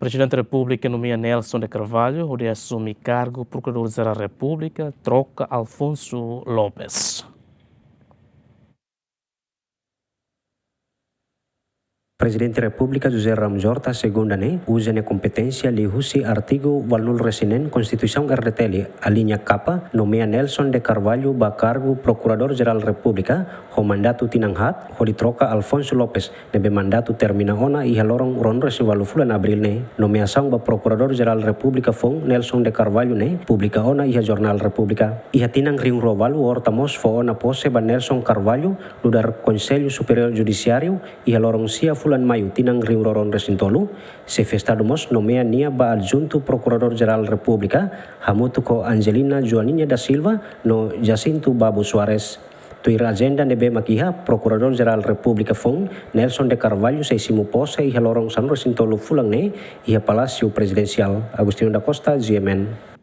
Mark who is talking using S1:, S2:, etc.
S1: Presidente República nomeia Nelson De Carvalho, hodi asumi kargu Prokurador da República, troka Alfonso Lopes.
S2: Prezidente República Jera segunda usa competência li husi artigo valnul resinen Constituição RTL a linha capa nomeia Nelson De Carvalho ba kargu Procurador-Geral República ho mandato tinanghat ho troka Alfonso Lopes nebe mandato termina ona iha lorong ron resivalu fulan abril ne nomeação ba Procurador-Geral República fong Nelson De Carvalho ne publica ona iha Jornal República iha tinang ring rovalu ortamos fo ona pose ba Nelson Carvalho ludar Conselho Superior Judiciário iha lorong sia fulan Mayu tinang ring roron resintolu se festadumos nomea nia ba adjunto Procurador-Geral República hamutu ko Angelina Joaninha da Silva no Jacinto Babu Suarez. Tuira agenda nebe makiha Procurador-Geral República fong Nelson De Carvalho se isimu pose iha lorong san resintolu fulang ne iha Palácio Presidencial. Agustinho da Costa, GMN.